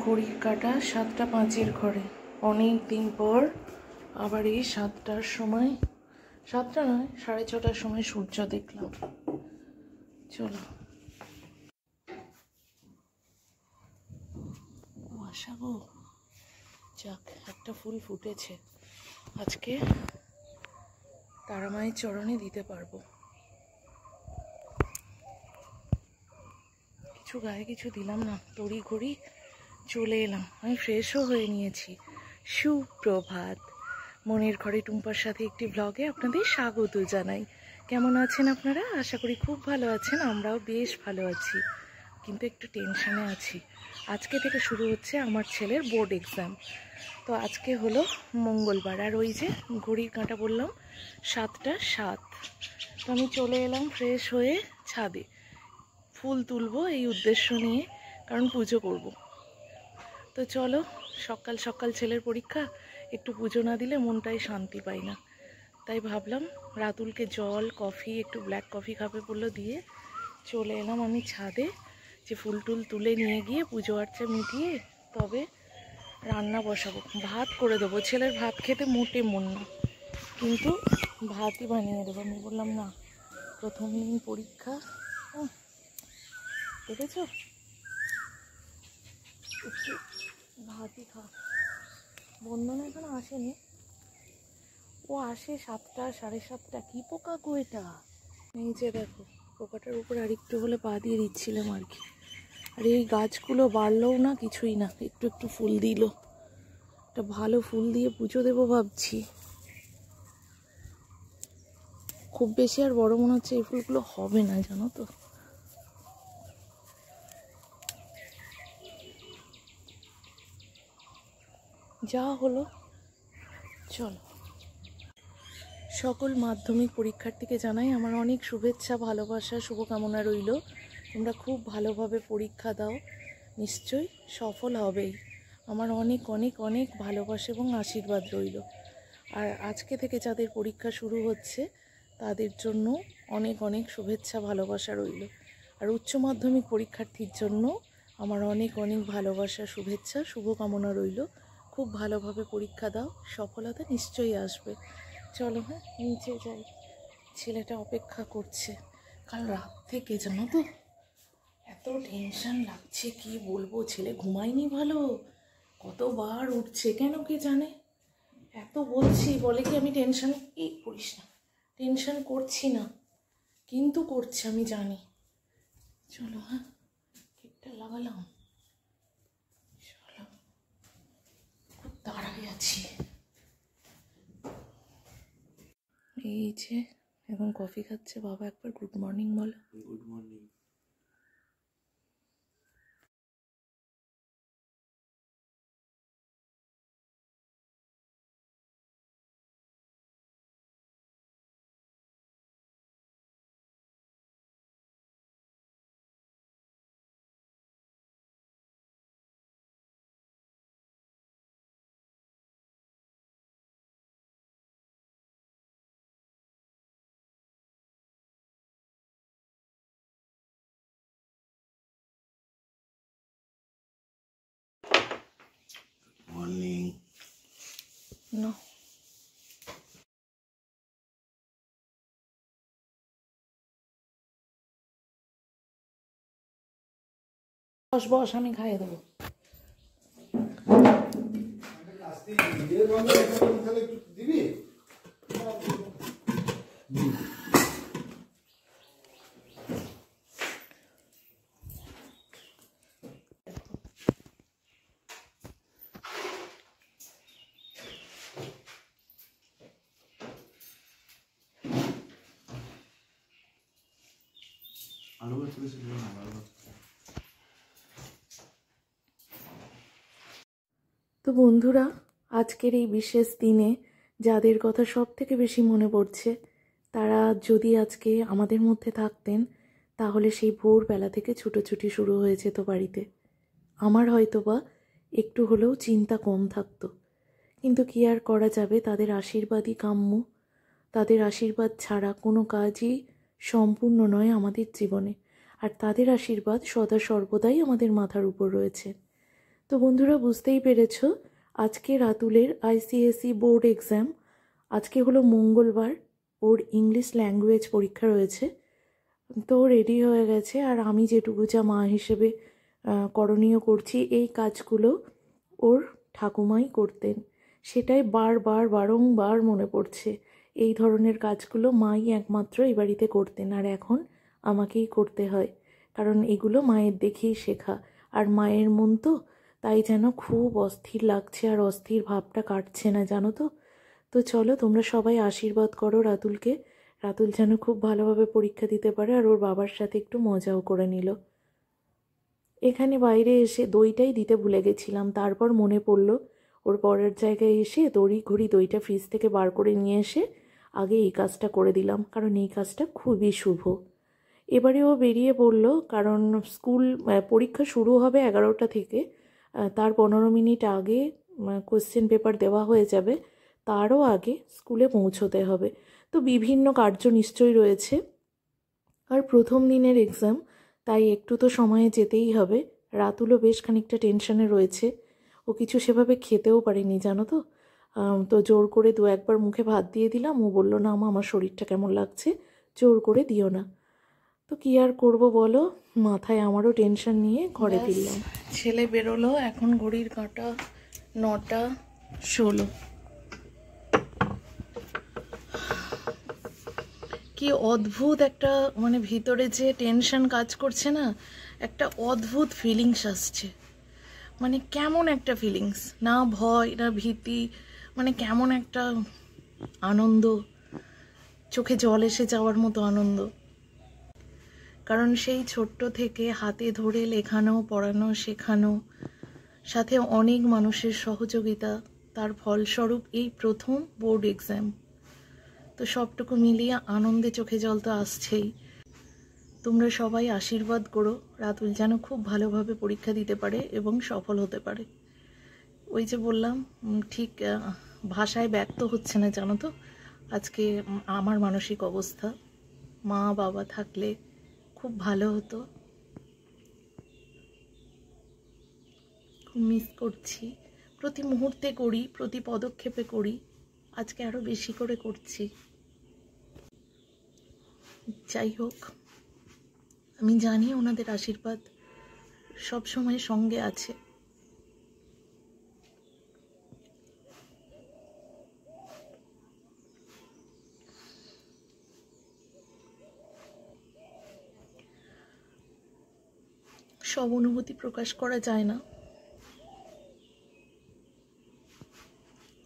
ঘড়ির কাঁটা 7:05 ঘরে। অনেক দিন পর আবার এই 7টার সময়, 7টা নয় 6:30টার সময় সূর্য দেখলাম। চলো আশা গো, যাক একটা ফুল ফুটেছে, আজকে তারামায়ের চরণে দিতে পারবো। কিছু গায়ে কিছু দিলাম না, তড়ি ঘড়ি চলে এলাম। আমি ফ্রেশও হয়ে নিয়েছি। সুপ্রভাত। মনের ঘরে টুম্পার সাথে একটি ব্লগে আপনাদের স্বাগত জানাই। কেমন আছেন আপনারা? আশা করি খুব ভালো আছেন। আমরাও বেশ ভালো আছি, কিন্তু একটু টেনশনে আছি। আজকে থেকে শুরু হচ্ছে আমার ছেলের বোর্ড এক্সাম। তো আজকে হলো মঙ্গলবার, আর ওই যে ঘড়ির কাঁটা বললাম 7:07। তো আমি চলে এলাম ফ্রেশ হয়ে ছাদে, ফুল তুলবো এই উদ্দেশ্য নিয়ে, কারণ পুজো করব। তো চলো, সকাল সকাল ছেলের পরীক্ষা, একটু পুজো না দিলে মনটাই শান্তি পাই না। তাই ভাবলাম রাতুলকে জল, কফি, একটু ব্ল্যাক কফি খাবে বললো, দিয়ে চলে এলাম আমি ছাদে, যে ফুল টুল তুলে নিয়ে গিয়ে পুজো আর্চা মিটিয়ে তবে রান্না বসাবো। ভাত করে দেবো, ছেলের ভাত খেতে মোটে মন না, কিন্তু ভাতই বানিয়ে দেবো। আমি বললাম না, প্রথম দিন পরীক্ষা, দেখেছো, একটু ভাতই খা। বন্ধন এখনো আসেনি, ও আসে 7টা 7:30। কি পোকা গো এটা! এই যে দেখো, পোকাটার উপরে আরেকটু হলে পা দিয়ে দিচ্ছিলাম আর কি। আর এই গাছগুলো বাড়লেও না, কিছুই না, একটু একটু ফুল দিল। একটা ভালো ফুল দিয়ে পুজো দেবো ভাবছি। খুব বেশি আর বড় মনে হচ্ছে এই ফুলগুলো হবে না, জানো তো। যা হলো, চলো। সকল মাধ্যমিক পরীক্ষার্থীকে জানাই আমার অনেক শুভেচ্ছা, ভালোবাসা, শুভকামনা রইল। তোমরা খুব ভালোভাবে পরীক্ষা দাও, নিশ্চয়ই সফল হবেই। আমার অনেক অনেক অনেক ভালোবাসা এবং আশীর্বাদ রইল। আর আজকে থেকে যাদের পরীক্ষা শুরু হচ্ছে তাদের জন্য অনেক অনেক শুভেচ্ছা, ভালোবাসা রইল। আর উচ্চ মাধ্যমিক পরীক্ষার্থীর জন্য আমার অনেক অনেক ভালোবাসা, শুভেচ্ছা, শুভকামনা রইল। খুব ভালোভাবে পরীক্ষা দাও, সফলতা নিশ্চয়ই আসবে। চলো হ্যাঁ, নিচে যাই, ছেলেটা অপেক্ষা করছে। কাল রাত থেকে জানো তো এত টেনশন লাগছে, কি বলবো। ছেলে ঘুমায়নি ভালো, কতবার উঠছে কেন কে জানে। এত বলছি, বলে কি আমি টেনশন করিস না, টেনশন করছি না, কিন্তু করছে আমি জানি। চলো হ্যাঁ, কেকটা লাগালাম, চলো, খুব তাড়ায় আছি। এই যে এখন কফি খাচ্ছে বাবা, একবার গুড মর্নিং বলো। Good morning. মর্নিং। না, বস বস, আমি খাইয়ে দেবো। আলু গাছ বেশি দিল না, আলু গাছ। তো বন্ধুরা, আজকের এই বিশেষ দিনে যাদের কথা সব থেকে বেশি মনে পড়ছে, তারা যদি আজকে আমাদের মধ্যে থাকতেন, তাহলে সেই ভোরবেলা থেকে ছুটোছুটি শুরু হয়ে যেত বাড়িতে। আমার হয়তো বা একটু হলেও চিন্তা কম থাকতো, কিন্তু কি আর করা যাবে, তাদের আশীর্বাদই কাম্য। তাদের আশীর্বাদ ছাড়া কোনো কাজই সম্পূর্ণ নয় আমাদের জীবনে। আর তাদের আশীর্বাদ সদা সর্বদাই আমাদের মাথার উপর রয়েছে। তো বন্ধুরা বুঝতেই পেরেছ, আজকে রাতুলের আইসিএসই বোর্ড এক্সাম। আজকে হলো মঙ্গলবার, ওর ইংলিশ ল্যাঙ্গুয়েজ পরীক্ষা রয়েছে। তো রেডি হয়ে গেছে, আর আমি যেটুকু যা মা হিসেবে করণীয় করছি, এই কাজগুলো ওর ঠাকুমাই করতেন। সেটাই বারংবার মনে পড়ছে। এই ধরনের কাজগুলো মাই একমাত্র এই বাড়িতে করতেন, আর এখন আমাকেই করতে হয়, কারণ এগুলো মায়ের দেখেই শেখা। আর মায়ের মন তো, তাই যেন খুব অস্থির লাগছে, আর অস্থির ভাবটা কাটছে না, জানো তো। তো চলো তোমরা সবাই আশীর্বাদ করো রাতুলকে, রাতুল যেন খুব ভালোভাবে পরীক্ষা দিতে পারে, আর ওর বাবার সাথে একটু মজাও করে নিল। এখানে বাইরে এসে দইটাই দিতে ভুলে গেছিলাম, তারপর মনে পড়লো ওর পরের জায়গায় এসে তড়িঘড়ি দইটা ফ্রিজ থেকে বার করে নিয়ে এসে আগে এই কাজটা করে দিলাম, কারণ এই কাজটা খুবই শুভ। এবারে ও বেরিয়ে পড়লো, কারণ পরীক্ষা শুরু হবে 11টা থেকে, তার 15 মিনিট আগে কোশ্চেন পেপার দেওয়া হয়ে যাবে, তারও আগে স্কুলে পৌঁছতে হবে। তো বিভিন্ন কার্য নিশ্চয়ই রয়েছে, আর প্রথম দিনের এক্সাম, তাই একটু তো সময়ে যেতেই হবে। রাতুলও বেশ খানিকটা টেনশনে রয়েছে, ও কিছু সেভাবে খেতেও পারেনি, জানো তো। তো জোর করে 2-1 মুখে ভাত দিয়ে দিলাম, ও বললো না মা, আমার শরীরটা কেমন লাগছে, জোর করে দিও না। তো কি আর করবো বলো, মাথায় আমারও টেনশন নিয়ে ঘরে ফিরলাম। ছেলে বেরোলো, এখন ঘড়ির কাঁটা 9:16। কি অদ্ভুত একটা, মানে ভিতরে যে টেনশন কাজ করছে না, একটা অদ্ভুত ফিলিংস আসছে। মানে কেমন একটা ফিলিংস, না ভয় না ভীতি, মানে কেমন একটা আনন্দ, চোখে জল এসে যাওয়ার মতো আনন্দ। কারণ সেই ছোট্ট থেকে হাতে ধরে লেখানো, পড়ানো, শেখানো, সাথে অনেক মানুষের সহযোগিতা, তার ফলস্বরূপ এই প্রথম বোর্ড এক্সাম। তো সবটুকু মিলিয়ে আনন্দে চোখে জল তো আসছেই। তোমরা সবাই আশীর্বাদ করো রাতুল যেন খুব ভালোভাবে পরীক্ষা দিতে পারে এবং সফল হতে পারে। ওই যে বললাম, ঠিক ভাষায় ব্যক্ত হচ্ছে না, জানো তো আজকে আমার মানসিক অবস্থা। মা বাবা থাকলে খুব ভালো হতো, খুব মিস করছি। প্রতি মুহূর্তে করি, প্রতি পদক্ষেপে করি, আজকে আরো বেশি করে করছি। যাই হোক, আমি জানি ওনাদের আশীর্বাদ সব সময় সঙ্গে আছে। সব অনুভূতি প্রকাশ করা যায় না।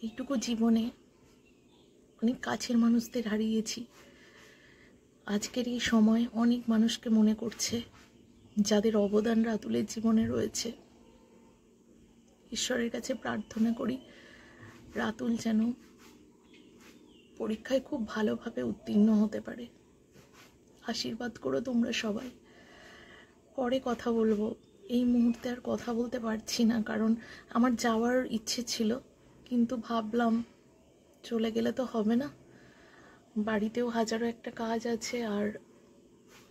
এইটুকু জীবনে অনেক কাছের মানুষদের হারিয়েছি। আজকের এই সময় অনেক মানুষকে মনে করছে, যাদের অবদান রাতুলের জীবনে রয়েছে। ঈশ্বরের কাছে প্রার্থনা করি রাতুল যেন পরীক্ষায় খুব ভালোভাবে উত্তীর্ণ হতে পারে। আশীর্বাদ করো তোমরা সবাই। পরে কথা বলবো, এই মুহূর্তে আর কথা বলতে পারছি না, কারণ আমার যাওয়ার ইচ্ছে ছিল, কিন্তু ভাবলাম চলে গেলে তো হবে না, বাড়িতেও হাজারো একটা কাজ আছে, আর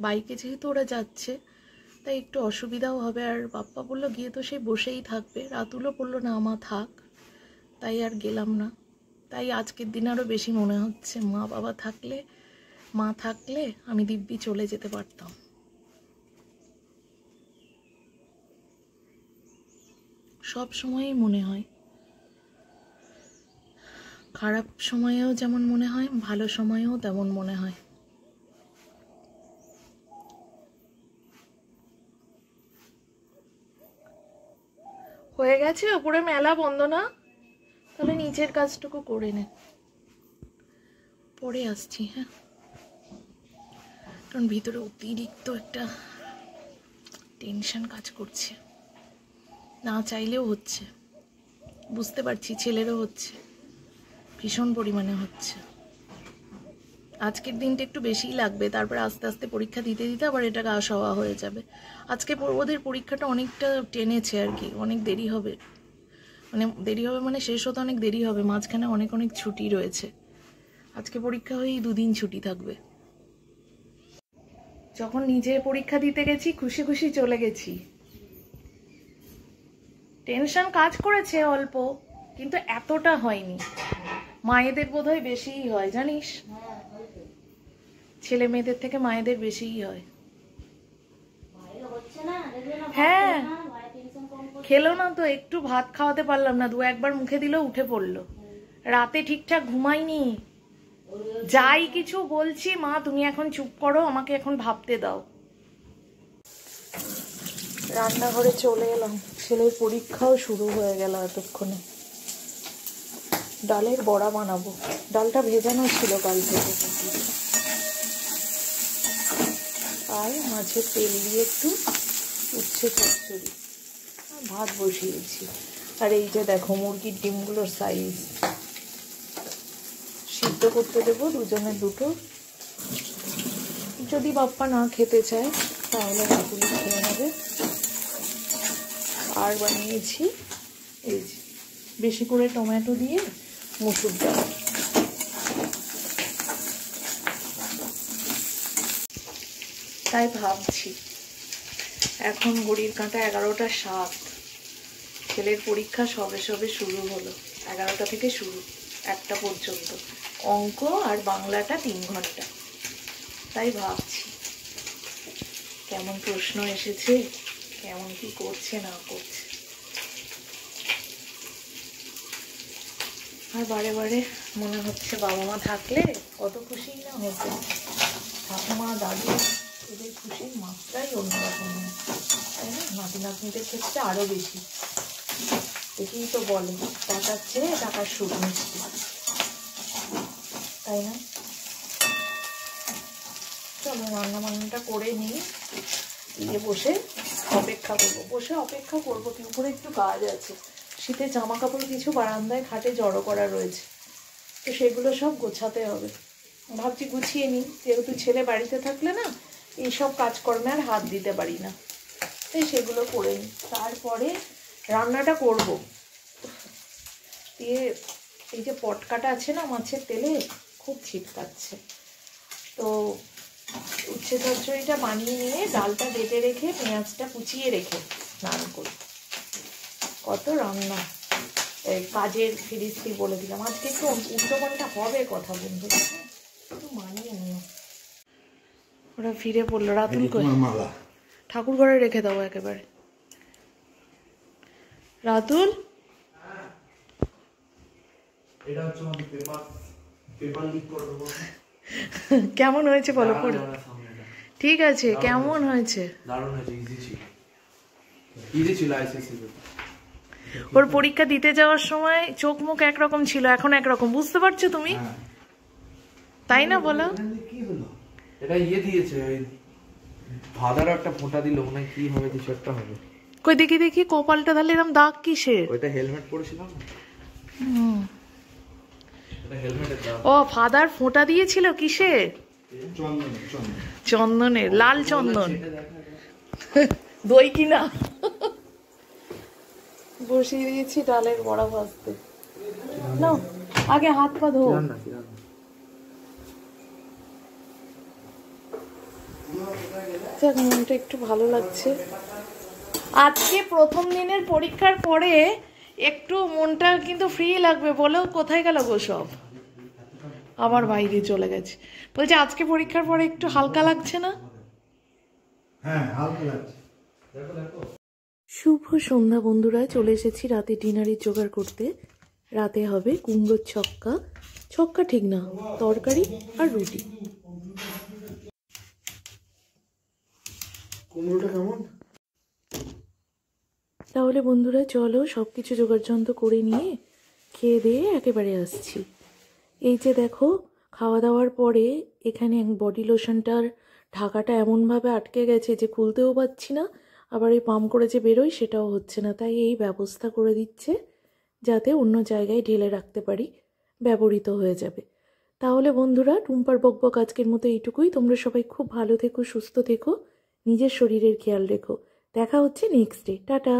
বাইকে যেহেতু ওরা যাচ্ছে তাই একটু অসুবিধাও হবে। আর বাপ্পা বললো গিয়ে তো সে বসেই থাকবে, রাতুলও বললো না মা থাক, তাই আর গেলাম না। তাই আজকের দিন আরও বেশি মনে হচ্ছে মা থাকলে আমি দিব্যি চলে যেতে পারতাম। সব সময়ই মনে হয়, খারাপ সময়েও যেমন মনে হয়, ভালো সময়েও তেমন মনে হয়। হয়ে গেছে, ওপরে মেলা বন্ধ না, তাহলে নিচের কাজটুকু করে নে, পরে আসছি। হ্যাঁ, কারণ ভিতরে অতিরিক্ত একটা টেনশন কাজ করছে, না চাইলেও হচ্ছে, বুঝতে পারছি ছেলেরও হচ্ছে, ভীষণ পরিমাণে হচ্ছে। আজকের দিনটা একটু বেশিই লাগবে, তারপর আস্তে আস্তে পরীক্ষা দিতে দিতে আবার এটা গা সওয়া হয়ে যাবে। আজকে ওদের পরীক্ষাটা অনেকটা টেনেছে আর কি, অনেক দেরি হবে, মানে শেষ হতে অনেক দেরি হবে, মাঝখানে অনেক ছুটি রয়েছে। আজকে পরীক্ষা হয়েই 2 দিন ছুটি থাকবে। যখন নিজে পরীক্ষা দিতে গেছি খুশি খুশি চলে গেছি, টেনশন কাজ করেছে অল্প, কিন্তু এতটা হয়নি। মায়েদের বোধহয় বেশিই হয় জানিস, ছেলে মেয়েদের থেকে মায়েদের বেশিই হয়। হ্যাঁ খেলো না তো, একটু ভাত খাওয়াতে পারলাম না, 2-1 বার মুখে দিল উঠে পড়লো। রাতে ঠিকঠাক ঘুমাইনি। যাই কিছু বলছি, মা তুমি এখন চুপ করো, আমাকে এখন ভাবতে দাও। রান্নাঘরে চলে এলাম, ছেলের পরীক্ষাও শুরু হয়ে গেল এতক্ষণে। ডালের বড়া বানাবো, ডালটা ভেজানো ছিল কাল থেকে। আর মাছের তেল দিয়ে একটু উচ্ছে চচ্চড়ি, ভাত বসিয়েছি। আর এই যে দেখো মুরগির ডিমগুলোর সাইজ, সিদ্ধ করতে দেবো দুজনের দুটো। যদি বাপ্পা না খেতে চায় তাহলে রাতুলি খেয়ে নেবে। আর বানিয়েছি এই যে বেশি করে টমেটো দিয়ে মসুর ডাল। তাই ভাবছি, এখন ঘড়ির কাঁটা 11টা 7, ছেলের পরীক্ষা সবে সবে শুরু হলো। 11টা থেকে শুরু, 1টা পর্যন্ত অঙ্ক আর বাংলাটা 3 ঘন্টা। তাই ভাবছি কেমন প্রশ্ন এসেছে, কেমন কি করছে না করছে। আর বারে বারে মনে হচ্ছে বাবা মা থাকলে কত খুশি না হতো। ঠাকুমা দাদু এদের খুশির মাত্রাই অন্যরকম, তাই না? নাতি নাতনিদের ক্ষেত্রে আরো বেশি। দেখেই তো বলে টাকার চেয়ে টাকার সুখ মিষ্টি, তাই না? চলো রান্না বান্নাটা করে নিই, দিয়ে বসে অপেক্ষা করবো। বসে অপেক্ষা করবো কি, উপরে একটু কাজ আছে। শীতে জামা কাপড় কিছু বারান্দায় খাটে জড়ো করা রয়েছে, তো সেগুলো সব গোছাতে হবে। ভাবছি গুছিয়ে নিই, যেহেতু ছেলে বাড়িতে থাকলে না এইসব কাজকর্মে আর হাত দিতে পারি না, তাই সেগুলো করে নিই। তারপরে রান্নাটা করব। দিয়ে এই যে পটকাটা আছে না মাছের তেলে, খুব ছিটকাচ্ছে, তো উচ্ছে চচ্চড়িটা বানিয়ে নিয়ে ডালটা বেটে রেখে পেঁয়াজটা কুচিয়ে রেখে স্নান করি। কত রান্না, কাজের ফিরিস্তি বলে দিলাম। আজকে একটু উল্টোপাল্টা হবে কথা বন্ধু, একটু মানিয়ে নিও। ওরা ফিরে পড়লো। রাতুল কই? ঠাকুর ঘরে রেখে দাও একেবারে। রাতুল কেমন হয়েছে বলো? ঠিক আছে, কেমন হয়েছে? দারুণ হয়েছে, ইজি ছিল, ইজি ছিল আইসিসি। ওর পরীক্ষা দিতে যাওয়ার সময় চোখ মুখ একরকম ছিল, এখন একরকম, বুঝতে পারছো তুমি? তাই না বলো? কি হলো এটা? ইয়ে দিয়েছে ওই ভাদারও একটা ফোঁটা দিল, মনে হয় কি হবে, কিছু একটা হবে। কই দেখি দেখি কপালটা তাহলে এরকম দাগ কিসের? ওইটা হেলমেট পরেছিলাম না, এটা হেলমেটের দাগ। ও ফাদার ফোঁটা দিয়েছিল কিসের? চন্দনের, লাল চন্দন। দই কিনা বসিয়ে দিয়েছি ডালের বড়া ভাজতে। না আগে হাত পা ধো। মনটা একটু ভালো লাগছে। আজকে প্রথম দিনের পরীক্ষার পরে একটু মনটা কিন্তু ফ্রি লাগবে। বলো কোথায় গেল গো সব? আবার বাইরে চলে গেছে। বলছে আজকে পরীক্ষার পরে একটু হালকা লাগছে না? হ্যাঁ হালকা লাগছে। শুভ সন্ধ্যা বন্ধুরা, চলে এসেছি রাতে ডিনারের জোগাড় করতে। রাতে হবে কুমড়োর ছক্কা, ছক্কা ঠিক না, তরকারি আর রুটি। কুমড়োটা কেমন? তাহলে বন্ধুরা চলো সবকিছু জোগাড় যন্ত্র করে নিয়ে খেয়ে দিয়ে একেবারে আসছি। এই যে দেখো খাওয়া দাওয়ার পরে এখানে বডি লোশনটার ঢাকাটা এমনভাবে আটকে গেছে যে খুলতেও পারছি না, আবার এই পাম্প করে যে বেরোয় সেটাও হচ্ছে না। তাই এই ব্যবস্থা করে দিচ্ছে যাতে অন্য জায়গায় ঢেলে রাখতে পারি, ব্যবহৃত হয়ে যাবে। তাহলে বন্ধুরা টুম্পার বকবক আজকের মতো এইটুকুই। তোমরা সবাই খুব ভালো থেকো, সুস্থ থেকো, নিজের শরীরের খেয়াল রেখো। দেখা হচ্ছে নেক্সট ডে। টাটা।